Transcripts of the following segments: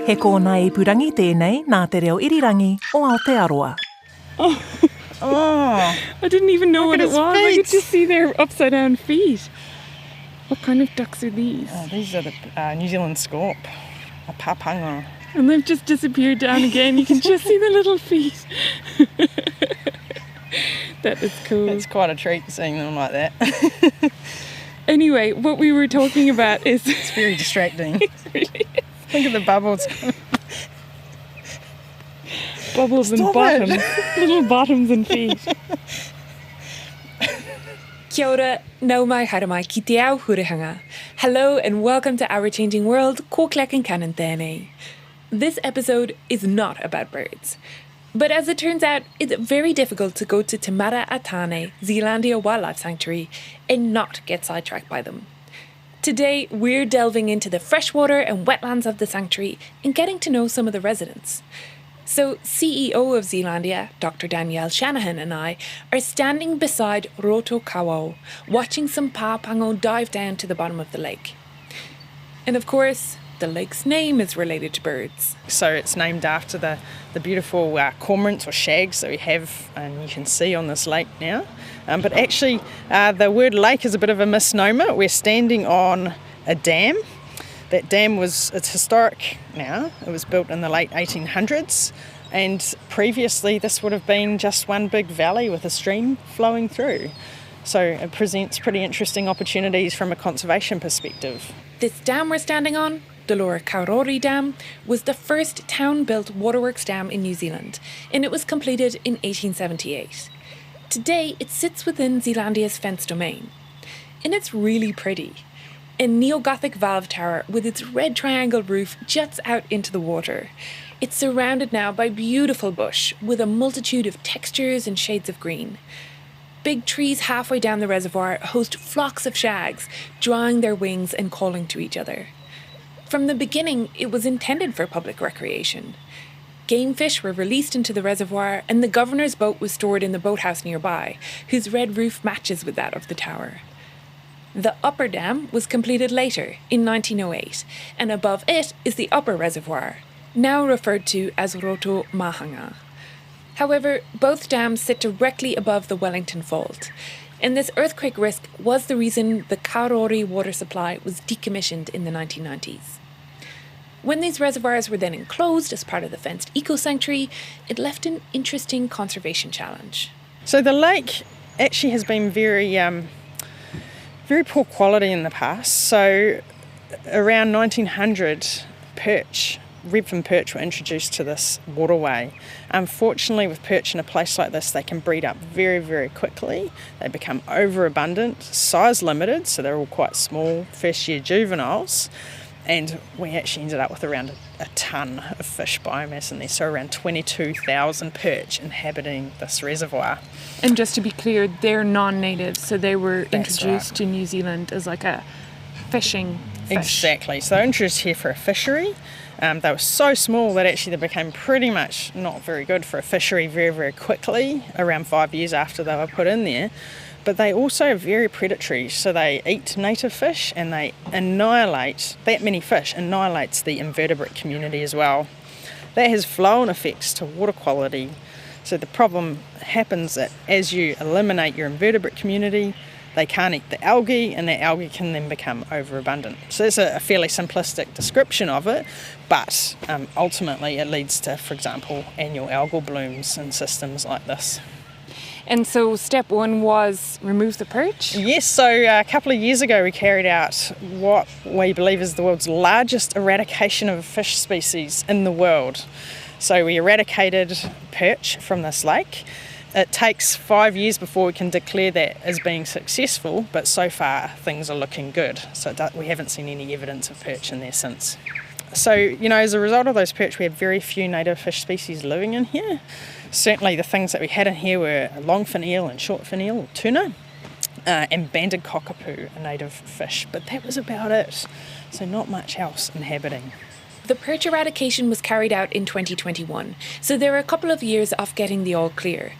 He kōna ipurangi tēnei nā te reo irirangi o Aotearoa. Oh, I didn't even know what it was. I feet. could just see their upside down feet. What kind of ducks are these? Oh, these are the New Zealand scorp, a papanga. And they've just disappeared down again. You can just see the little feet. That is cool. It's quite a treat seeing them like that. Anyway, what we were talking about is... It's very distracting. It really is. Think of the bubbles. Bubbles and Stop bottoms. it. Little bottoms and feet. Kia ora, nau mai haere mai ki te ao hurihanga. Hello and welcome to Our Changing World, ko Concannon tēnei. This episode is not about birds. But as it turns out, it's very difficult to go to Te Mara a Tāne, Zealandia Wildlife Sanctuary, and not get sidetracked by them. Today, we're delving into the freshwater and wetlands of the sanctuary and getting to know some of the residents. So, CEO of Zealandia, Dr. Danielle Shanahan and I are standing beside Roto Kawau, watching some pāpango dive down to the bottom of the lake. And of course, the lake's name is related to birds. So it's named after the beautiful cormorants or shags that we have, and you can see on this lake now. But actually, the word lake is a bit of a misnomer. We're standing on a dam. That dam it's historic now. It was built in the late 1800s, and previously this would have been just one big valley with a stream flowing through. So it presents pretty interesting opportunities from a conservation perspective. This dam we're standing on, the Lower Kaurori Dam, was the first town-built waterworks dam in New Zealand, and it was completed in 1878. Today, it sits within Zealandia's fenced domain, and it's really pretty. A neo-Gothic valve tower with its red triangle roof juts out into the water. It's surrounded now by beautiful bush with a multitude of textures and shades of green. Big trees halfway down the reservoir host flocks of shags, drawing their wings and calling to each other. From the beginning, it was intended for public recreation. Game fish were released into the reservoir, and the governor's boat was stored in the boathouse nearby, whose red roof matches with that of the tower. The upper dam was completed later, in 1908, and above it is the upper reservoir, now referred to as Roto Mahanga. However, both dams sit directly above the Wellington Fault, and this earthquake risk was the reason the Kaurori water supply was decommissioned in the 1990s. When these reservoirs were then enclosed as part of the fenced ecosanctuary, it left an interesting conservation challenge. So the lake actually has been very poor quality in the past. So around 1900, redfin perch were introduced to this waterway. Unfortunately, with perch in a place like this, they can breed up very, very quickly. They become overabundant, size limited, so they're all quite small, first-year juveniles. And we actually ended up with around a tonne of fish biomass in there, so around 22,000 perch inhabiting this reservoir. And just to be clear, they're non-native, so they were introduced right. to New Zealand as like a fishing fish. Exactly. So they're introduced here for a fishery. They were so small that actually they became pretty much not very good for a fishery very, very quickly, around 5 years after they were put in there. But they also are very predatory, so they eat native fish and they annihilate, that many fish annihilates the invertebrate community as well. That has flow-on effects to water quality. So the problem happens that as you eliminate your invertebrate community, they can't eat the algae, and that algae can then become overabundant. So that's a fairly simplistic description of it, but ultimately it leads to, for example, annual algal blooms in systems like this. And so step one was remove the perch? Yes, so a couple of years ago we carried out what we believe is the world's largest eradication of a fish species in the world. So we eradicated perch from this lake. It takes 5 years before we can declare that as being successful, but so far things are looking good. So we haven't seen any evidence of perch in there since. So, as a result of those perch, we have very few native fish species living in here. Certainly the things that we had in here were longfin eel and shortfin eel, or tuna, and banded cockapoo, a native fish. But that was about it. So not much else inhabiting. The perch eradication was carried out in 2021, so there were a couple of years off getting the all clear.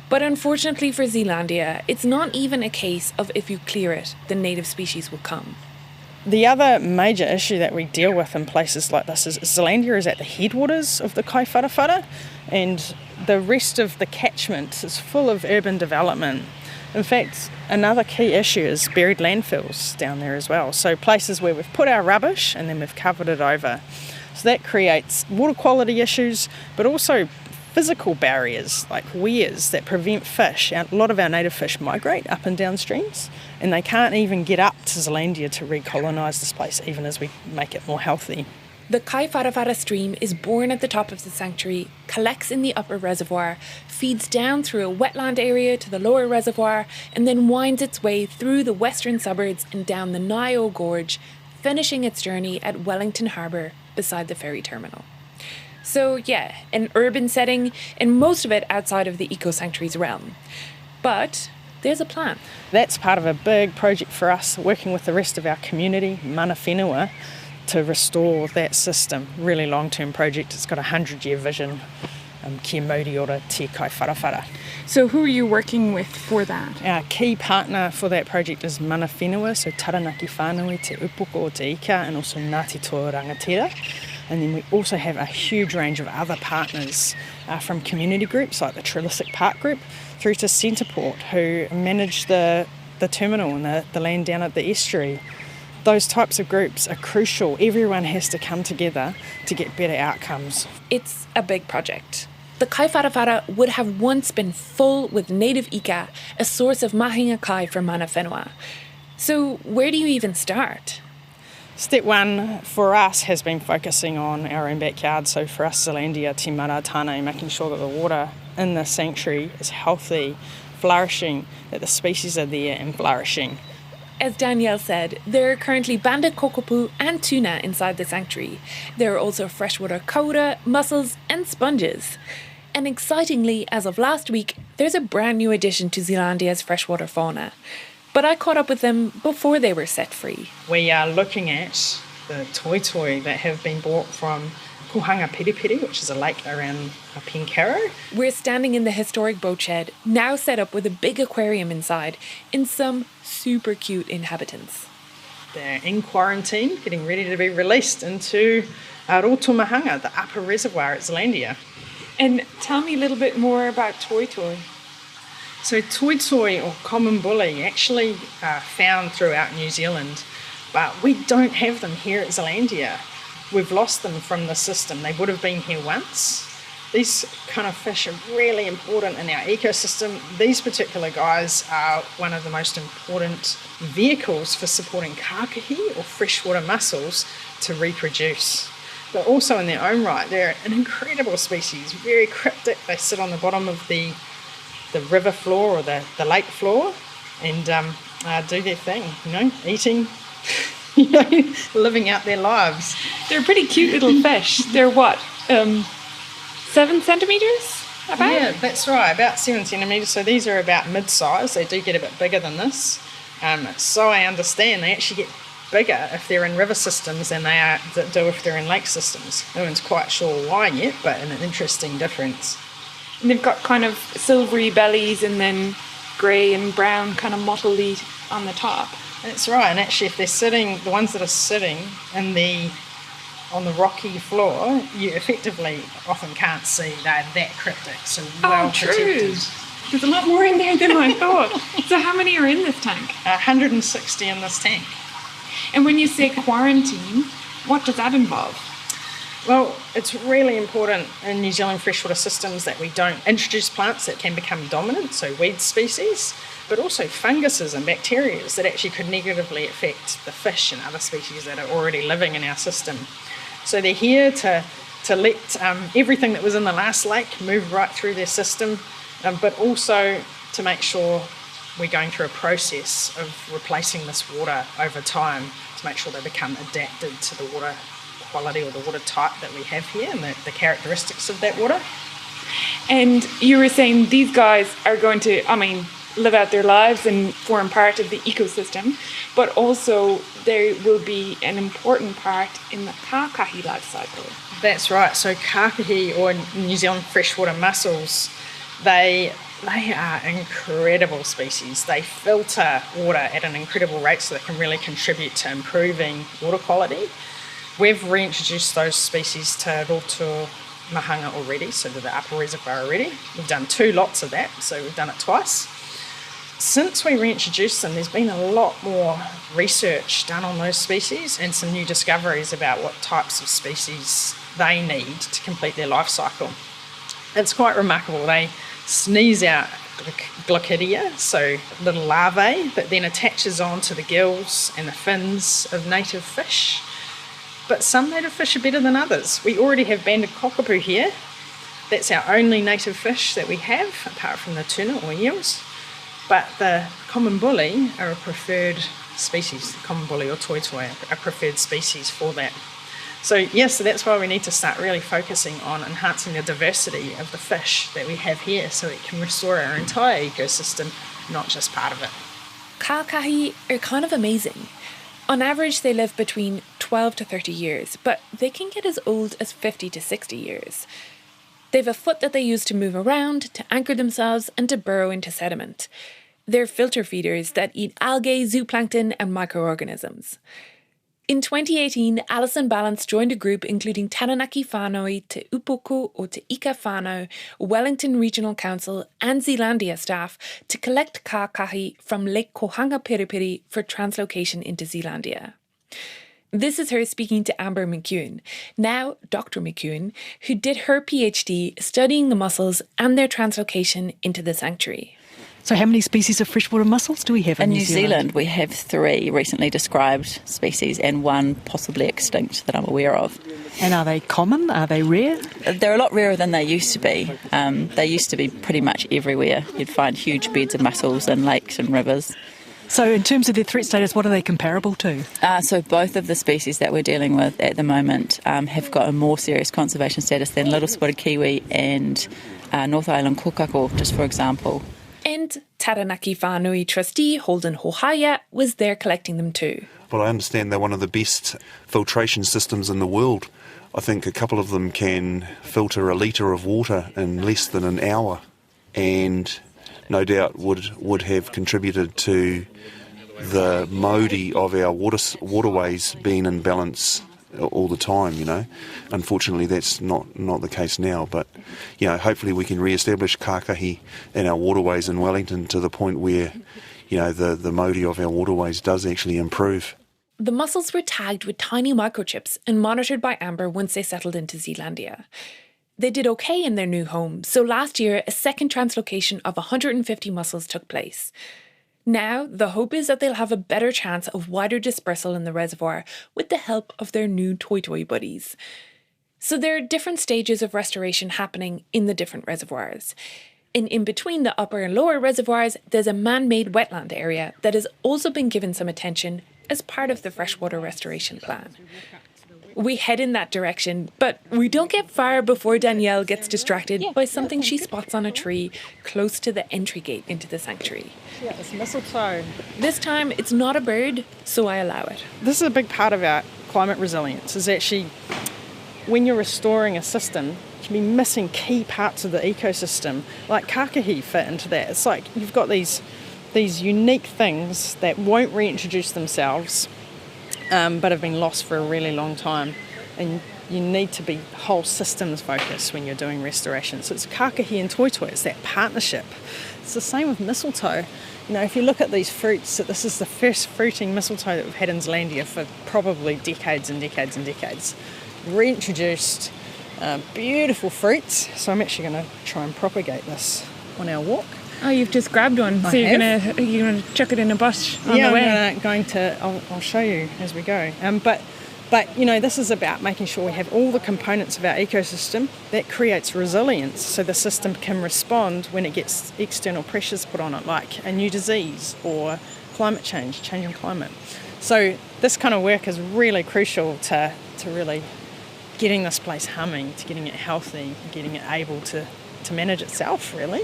But unfortunately for Zealandia, it's not even a case of if you clear it, the native species will come. The other major issue that we deal with in places like this is Zealandia is at the headwaters of the Kaiwharawhara, and the rest of the catchment is full of urban development. In fact, another key issue is buried landfills down there as well. So places where we've put our rubbish and then we've covered it over. So that creates water quality issues, but also physical barriers like weirs that prevent fish. A lot of our native fish migrate up and down streams, and they can't even get up to Zealandia to recolonise this place, even as we make it more healthy. The Kaiwharawhara stream is born at the top of the sanctuary, collects in the upper reservoir, feeds down through a wetland area to the lower reservoir, and then winds its way through the western suburbs and down the Nio Gorge, finishing its journey at Wellington Harbour beside the ferry terminal. So yeah, an urban setting, and most of it outside of the eco-sanctuary's realm. But there's a plan. That's part of a big project for us, working with the rest of our community, mana whenua, to restore that system. Really long-term project. It's got a 100-year vision. Kia mauri ora te Kaiwharawhara. So who are you working with for that? Our key partner for that project is mana whenua, so Taranaki whānui, te upoko o te ika, and also Ngāti Toa Rangatira. And then we also have a huge range of other partners from community groups like the Trilisic Park Group through to Centreport, who manage the terminal and the land down at the estuary. Those types of groups are crucial. Everyone has to come together to get better outcomes. It's a big project. The Kaiwharawhara would have once been full with native ika, a source of mahinga kai for mana whenua. So where do you even start? Step one for us has been focusing on our own backyard. So for us, Zealandia, te mara tāne, making sure that the water in the sanctuary is healthy, flourishing, that the species are there and flourishing. As Danielle said, there are currently banded kokopu and tuna inside the sanctuary. There are also freshwater kaura, mussels and sponges. And excitingly, as of last week, there's a brand new addition to Zealandia's freshwater fauna. But I caught up with them before they were set free. We are looking at the toitoi that have been brought from Kohanga Periperi, which is a lake around Penkaro. We're standing in the historic boat shed, now set up with a big aquarium inside, and some super cute inhabitants. They're in quarantine, getting ready to be released into Rotomahanga, the upper reservoir at Zealandia. And tell me a little bit more about toitoi. So toitoi, or common bully, actually found throughout New Zealand, but we don't have them here at Zealandia. We've lost them from the system. They would have been here once. These kind of fish are really important in our ecosystem. These particular guys are one of the most important vehicles for supporting kākahi or freshwater mussels to reproduce. But also in their own right, they're an incredible species, very cryptic. They sit on the bottom of the river floor or the lake floor and do their thing, eating, living out their lives. They're pretty cute little fish. They're what, 7 centimetres? About? Yeah, that's right, about 7 centimetres. So these are about mid-size. They do get a bit bigger than this. So I understand they actually get bigger if they're in river systems than they do if they're in lake systems. No one's quite sure why yet, but an interesting difference. And they've got kind of silvery bellies and then grey and brown kind of mottledy on the top. That's right, and actually if they're sitting, the ones that are sitting on the rocky floor, you effectively often can't see. They're that cryptic, so well protected. There's a lot more in there than I thought. So how many are in this tank? 160 in this tank. And when you say quarantine, what does that involve? Well, it's really important in New Zealand freshwater systems that we don't introduce plants that can become dominant, so weed species, but also funguses and bacteria that actually could negatively affect the fish and other species that are already living in our system. So they're here to let everything that was in the last lake move right through their system, but also to make sure we're going through a process of replacing this water over time to make sure they become adapted to the water quality or the water type that we have here and the characteristics of that water. And you were saying these guys are going to, live out their lives and form part of the ecosystem, but also they will be an important part in the kākahi life cycle. That's right. So kākahi, or New Zealand freshwater mussels, they They are incredible species. They filter water at an incredible rate, so they can really contribute to improving water quality. We've reintroduced those species to Roto Mahanga already, so to the upper reservoir already. We've done 2 lots of that, so we've done it twice. Since we reintroduced them, there's been a lot more research done on those species and some new discoveries about what types of species they need to complete their life cycle. It's quite remarkable. They sneeze out glochidia, so little larvae, that then attaches onto the gills and the fins of native fish. But some native fish are better than others. We already have banded cockapoo here. That's our only native fish that we have, apart from the tuna or eels. But the common bully are a preferred species. The common bully or toitoi are a preferred species for that. So yes, so that's why we need to start really focusing on enhancing the diversity of the fish that we have here so it can restore our entire ecosystem, not just part of it. Kākahi are kind of amazing. On average, they live between 12 to 30 years, but they can get as old as 50 to 60 years. They've a foot that they use to move around, to anchor themselves, and to burrow into sediment. They're filter feeders that eat algae, zooplankton, and microorganisms. In 2018, Alison Balance joined a group including Taranaki whānau, Te Upoko o Te Ika whānau, Wellington Regional Council and Zealandia staff to collect kākahi from Lake Kohanga Periperi for translocation into Zealandia. This is her speaking to Amber McEwen, now Dr. McEwen, who did her PhD studying the mussels and their translocation into the sanctuary. So how many species of freshwater mussels do we have in New Zealand? We have 3 recently described species and 1 possibly extinct that I'm aware of. And are they common? Are they rare? They're a lot rarer than they used to be. They used to be pretty much everywhere. You'd find huge beds of mussels in lakes and rivers. So in terms of their threat status, what are they comparable to? So both of the species that we're dealing with at the moment have got a more serious conservation status than little spotted kiwi and North Island kokako, just for example. And Taranaki whānui trustee Holden Hohaya was there collecting them too. Well, I understand they're one of the best filtration systems in the world. I think a couple of them can filter a litre of water in less than an hour, and no doubt would have contributed to the mouri of our waterways being in balance all the time, you know. Unfortunately, that's not the case now, but, you know, hopefully we can re-establish kākahi in our waterways in Wellington to the point where, you know, the mouri of our waterways does actually improve. The mussels were tagged with tiny microchips and monitored by Amber once they settled into Zealandia. They did okay in their new home, so last year a second translocation of 150 mussels took place. Now, the hope is that they'll have a better chance of wider dispersal in the reservoir with the help of their new toitoi buddies. So there are different stages of restoration happening in the different reservoirs. And in between the upper and lower reservoirs, there's a man-made wetland area that has also been given some attention as part of the freshwater restoration plan. We head in that direction, but we don't get far before Danielle gets distracted by something she spots on a tree close to the entry gate into the sanctuary. Yeah, it's mistletoe. This time it's not a bird, so I allow it. This is a big part of our climate resilience, is actually when you're restoring a system, you can be missing key parts of the ecosystem, like kākahi fit into that. It's like you've got these unique things that won't reintroduce themselves, but have been lost for a really long time, and you need to be whole systems focused when you're doing restoration. So it's kākahi and toitoi, it's that partnership. It's the same with mistletoe. You know, if you look at these fruits, this is the first fruiting mistletoe that we've had in Zealandia for probably decades and decades and decades. Reintroduced, beautiful fruits. So I'm actually going to try and propagate this on our walk. Oh, you've just grabbed one, so you're gonna chuck it in a bush on the way. Yeah, I'll show you as we go. But you know, this is about making sure we have all the components of our ecosystem that creates resilience, so the system can respond when it gets external pressures put on it, like a new disease or climate change, changing climate. So this kind of work is really crucial to really getting this place humming, to getting it healthy, getting it able to manage itself, really.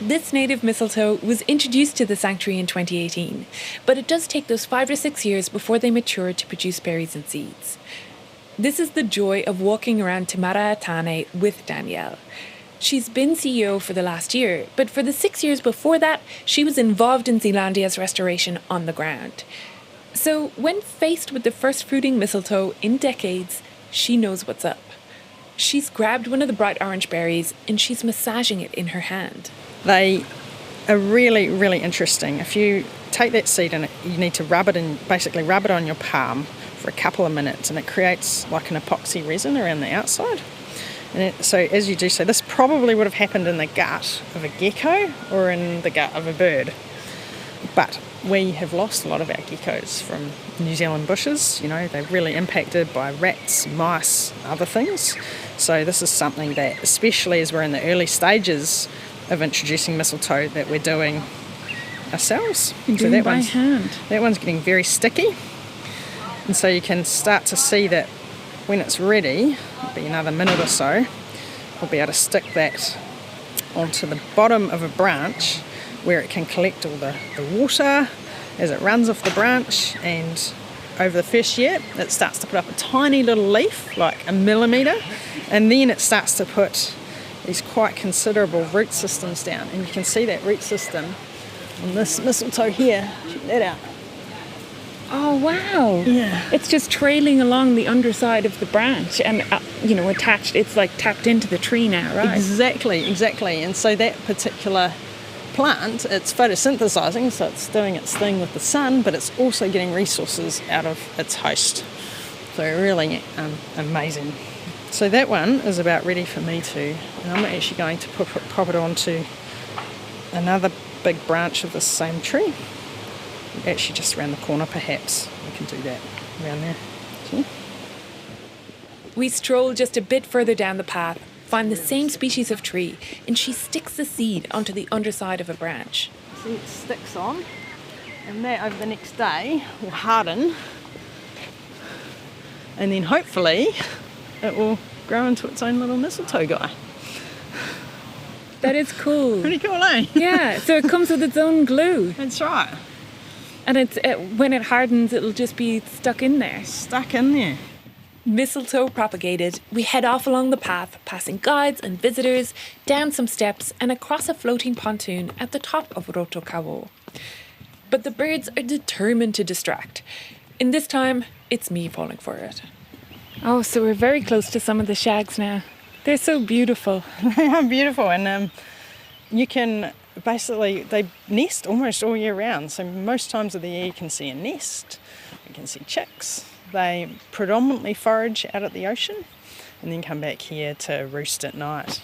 This native mistletoe was introduced to the sanctuary in 2018, but it does take those 5 to 6 years before they mature to produce berries and seeds. This is the joy of walking around Te Maraatane with Danielle. She's been CEO for the last year, but for the 6 years before that, she was involved in Zealandia's restoration on the ground. So when faced with the first fruiting mistletoe in decades, she knows what's up. She's grabbed one of the bright orange berries and she's massaging it in her hand. They are really, really interesting. If you take that seed and you need to rub it on your palm for a couple of minutes, and it creates like an epoxy resin around the outside. So as you do so, this probably would have happened in the gut of a gecko or in the gut of a bird. But we have lost a lot of our geckos from New Zealand bushes. They're really impacted by rats, mice, other things. So this is something that, especially as we're in the early stages of introducing mistletoe, that we're doing ourselves. So that by hand. That one's getting very sticky. And so you can start to see that when it's ready, it'll be another minute or so, we'll be able to stick that onto the bottom of a branch where it can collect all the water as it runs off the branch, and over the first year it starts to put up a tiny little leaf, like a millimetre, and then it starts to put these quite considerable root systems down, and you can see that root system on this mistletoe here. Check that out. Oh, wow. Yeah. It's just trailing along the underside of the branch and, attached. It's like tapped into the tree now, right? Exactly. And so that particular plant, it's photosynthesizing, so it's doing its thing with the sun, but it's also getting resources out of its host. So really amazing. So that one is about ready for me to, and I'm actually going to pop it onto another big branch of the same tree. Actually just around the corner perhaps. We can do that around there. See? We stroll just a bit further down the path, find the same species of tree, and she sticks the seed onto the underside of a branch. See, it sticks on, and that over the next day will harden, and then hopefully it will grow into its own little mistletoe guy. That is cool. Pretty cool, eh? Yeah, so it comes with its own glue. That's right. And when it hardens, it'll just be stuck in there. Stuck in there. Mistletoe propagated, we head off along the path, passing guides and visitors, down some steps and across a floating pontoon at the top of Roto Kawo. But the birds are determined to distract. And this time, it's me falling for it. Oh, so we're very close to some of the shags now. They're so beautiful. They are beautiful, and you can basically, they nest almost all year round. So most times of the year you can see a nest, you can see chicks. They predominantly forage out at the ocean and then come back here to roost at night.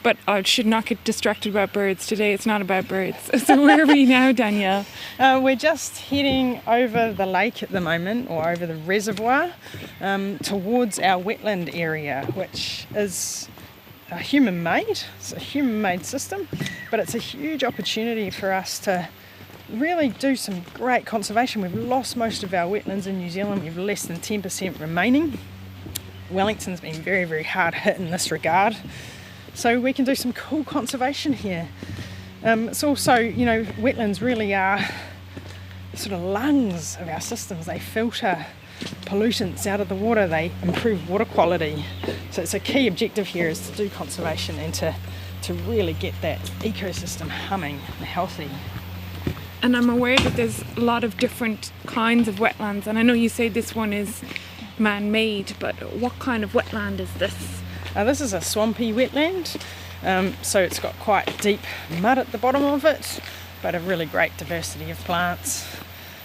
But I should not get distracted about birds. Today it's not about birds. So where are we now, Danielle? We're just heading over the lake at the moment, or over the reservoir, towards our wetland area, which is human-made. It's a human-made system, but it's a huge opportunity for us to really do some great conservation. We've lost most of our wetlands in New Zealand. We've less than 10% remaining. Wellington's been very, very hard hit in this regard. So we can do some cool conservation here. It's also, wetlands really are sort of lungs of our systems. They filter pollutants out of the water, they improve water quality. So it's a key objective here is to do conservation and to really get that ecosystem humming and healthy. And I'm aware that there's a lot of different kinds of wetlands, and I know you say this one is man-made, but what kind of wetland is this? This is a swampy wetland, so it's got quite deep mud at the bottom of it, but a really great diversity of plants.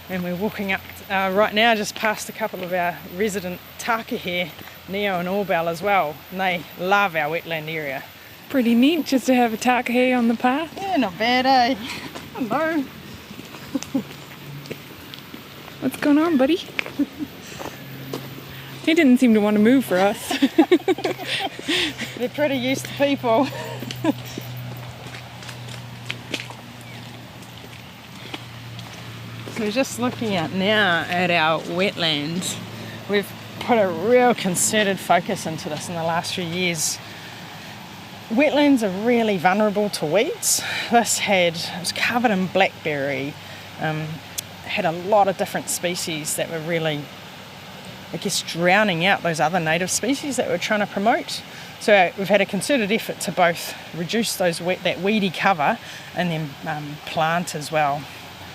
And we're walking up right now just past a couple of our resident takahe, Neo and Orbell as well, and they love our wetland area. Pretty neat just to have a takahe on the path. Yeah, not bad, eh? Hello. What's going on, buddy? He didn't seem to want to move for us. They're pretty used to people. So just looking at now at our wetlands, we've put a real concerted focus into this in the last few years. Wetlands are really vulnerable to weeds. It was covered in blackberry, had a lot of different species that were really drowning out those other native species that we're trying to promote. So we've had a concerted effort to both reduce that weedy cover and then plant as well.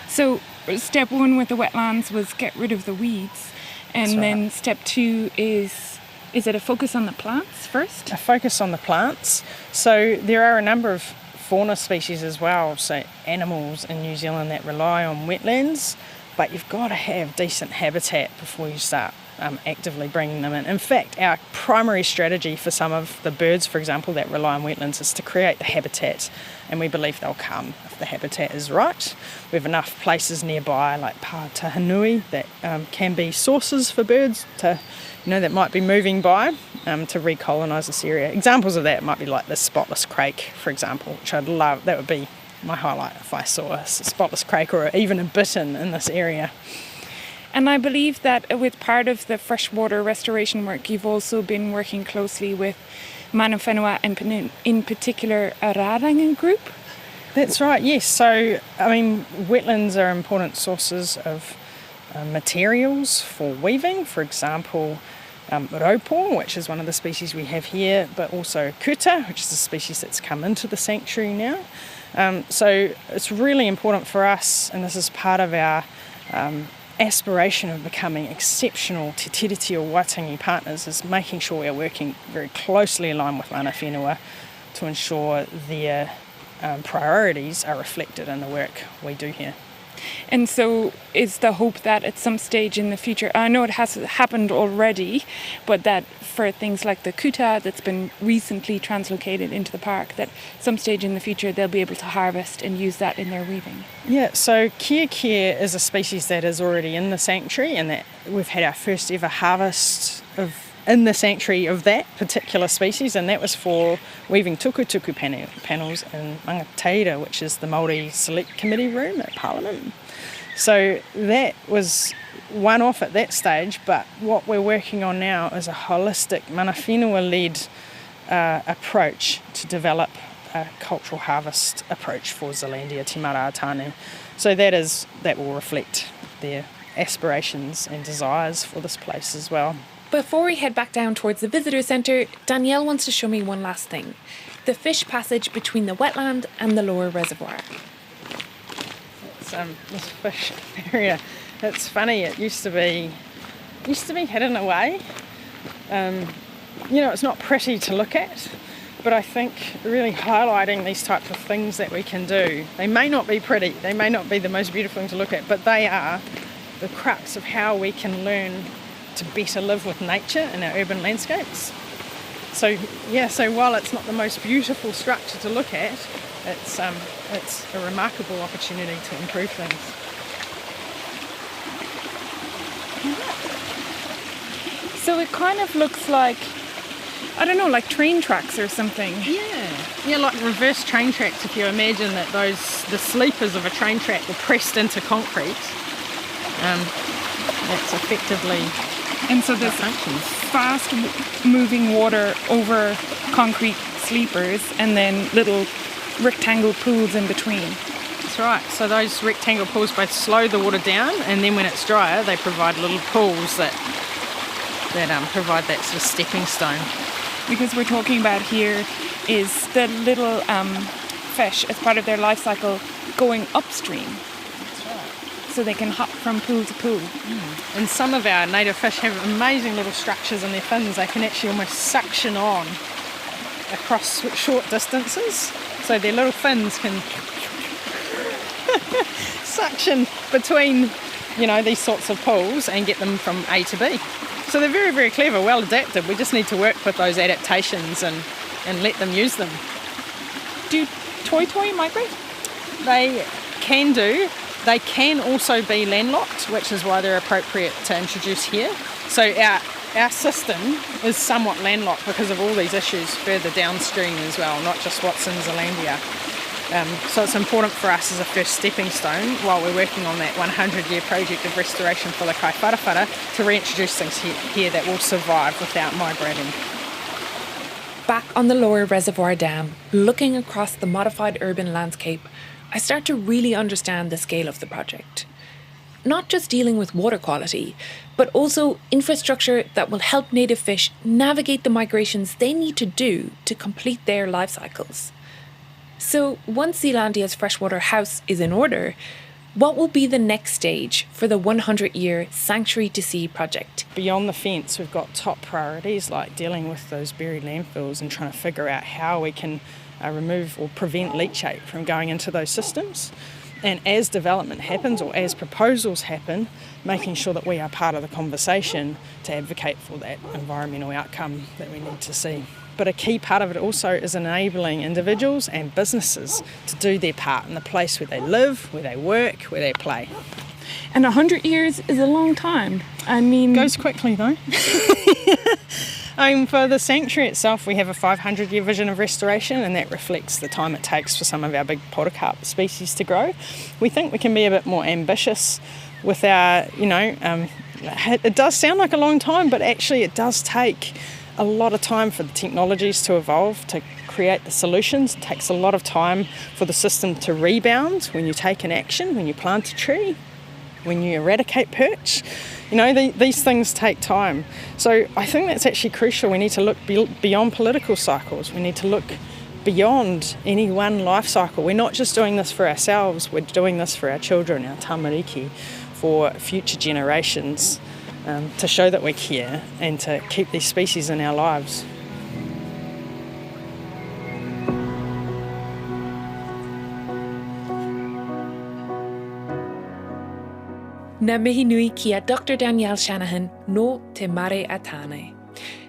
So step 1 with the wetlands was get rid of the weeds, and then step 2 is it a focus on the plants first? A focus on the plants. So there are a number of fauna species as well, so animals in New Zealand that rely on wetlands, but you've got to have decent habitat before you start actively bringing them in. In fact, our primary strategy for some of the birds, for example, that rely on wetlands is to create the habitat, and we believe they'll come if the habitat is right. We have enough places nearby like Pātahanui that can be sources for birds that might be moving by to recolonise this area. Examples of that might be like the spotless crake, for example, which I'd love. That would be my highlight if I saw a spotless crake or even a bittern in this area. And I believe that with part of the freshwater restoration work, you've also been working closely with Mana Whenua and in particular a Rārangi group. That's right, yes. So, wetlands are important sources of materials for weaving. For example, raupo, which is one of the species we have here, but also kuta, which is a species that's come into the sanctuary now. So it's really important for us, and this is part of our aspiration of becoming exceptional te tiriti o Waitangi partners, is making sure we're working very closely aligned with Mana Whenua to ensure their priorities are reflected in the work we do here. And so is the hope that at some stage in the future, I know it has happened already, but that for things like the kuta that's been recently translocated into the park, that some stage in the future they'll be able to harvest and use that in their weaving? Yeah, so kia is a species that is already in the sanctuary, and that we've had our first ever harvest in the sanctuary of that particular species, and that was for weaving tukutuku panels in Mangateira, which is the Māori Select Committee room at Parliament. So that was one-off at that stage, but what we're working on now is a holistic Mana Whenua-led approach to develop a cultural harvest approach for Zealandia, Te Maraatane. So that will reflect their aspirations and desires for this place as well. Before we head back down towards the visitor centre, Danielle wants to show me one last thing. The fish passage between the wetland and the lower reservoir. It's this fish area. It's funny, it used to be hidden away. It's not pretty to look at, but I think really highlighting these types of things that we can do. They may not be pretty, they may not be the most beautiful thing to look at, but they are the crux of how we can learn to better live with nature in our urban landscapes. So while it's not the most beautiful structure to look at, it's a remarkable opportunity to improve things. So it kind of looks like, like train tracks or something. Yeah, like reverse train tracks. If you imagine that the sleepers of a train track were pressed into concrete, that's effectively. And so there's fast moving water over concrete sleepers and then little rectangle pools in between. That's right. So those rectangle pools both slow the water down, and then when it's drier they provide little pools that provide that sort of stepping stone. Because we're talking about here is the little fish as part of their life cycle going upstream. So they can hop from pool to pool. And some of our native fish have amazing little structures in their fins. They can actually almost suction on across short distances. So their little fins can suction between, these sorts of pools and get them from A to B. So they're very, very clever, well adapted. We just need to work with those adaptations and let them use them. Do toitoi migrate? They can do. They can also be landlocked, which is why they're appropriate to introduce here. So our system is somewhat landlocked because of all these issues further downstream as well, not just what's in Zealandia. So it's important for us as a first stepping stone while we're working on that 100-year project of restoration for the Kaiwharawhara to reintroduce things here that will survive without migrating. Back on the lower reservoir dam, looking across the modified urban landscape, I start to really understand the scale of the project. Not just dealing with water quality, but also infrastructure that will help native fish navigate the migrations they need to do to complete their life cycles. So once Zealandia's freshwater house is in order, what will be the next stage for the 100-year Sanctuary to Sea project? Beyond the fence, we've got top priorities like dealing with those buried landfills and trying to figure out how we can remove or prevent leachate from going into those systems. And as development happens or as proposals happen, making sure that we are part of the conversation to advocate for that environmental outcome that we need to see. But a key part of it also is enabling individuals and businesses to do their part in the place where they live, where they work, where they play. And 100 years is a long time. I mean... Goes quickly though. For the sanctuary itself, we have a 500-year vision of restoration, and that reflects the time it takes for some of our big potocarp species to grow. We think we can be a bit more ambitious with our, it does sound like a long time, but actually it does take a lot of time for the technologies to evolve, to create the solutions. It takes a lot of time for the system to rebound when you take an action, when you plant a tree, when you eradicate perch. These things take time. So I think that's actually crucial. We need to look beyond political cycles. We need to look beyond any one life cycle. We're not just doing this for ourselves, we're doing this for our children, our tamariki, for future generations, to show that we care and to keep these species in our lives. Nā mihi nui ki a Dr. Danielle Shanahan no te mare atane.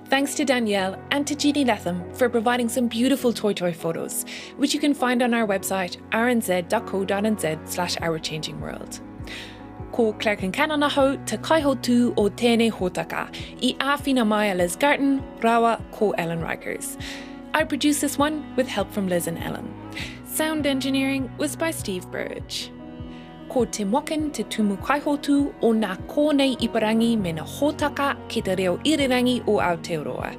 Thanks to Danielle and to Jeannie Letham for providing some beautiful toitoi photos, which you can find on our website rnz.co.nz/ourchangingworld. Ko Claire Concannon aho te kaihotu o tēnei hōtaka I āwhina mai a Liz Garton, rawa ko Ellen Rikers. I produced this one with help from Liz and Ellen. Sound engineering was by Steve Burge. Ko Tim Watkin te tumu kaihotu o nā kōnei iparangi me na hōtaka ki te reo irirangi o Aotearoa.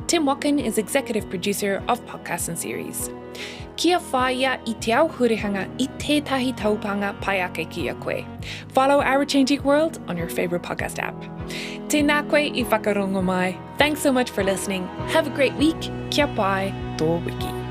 Tim Watkin is executive producer of podcasts and series. Kia whāia I te au hurihanga I tētahi taupanga pai ake ki a koe. Follow Our Changing World on your favourite podcast app. Tēnā koe I whakarongo mai. Thanks so much for listening. Have a great week. Kia pai, tō wiki.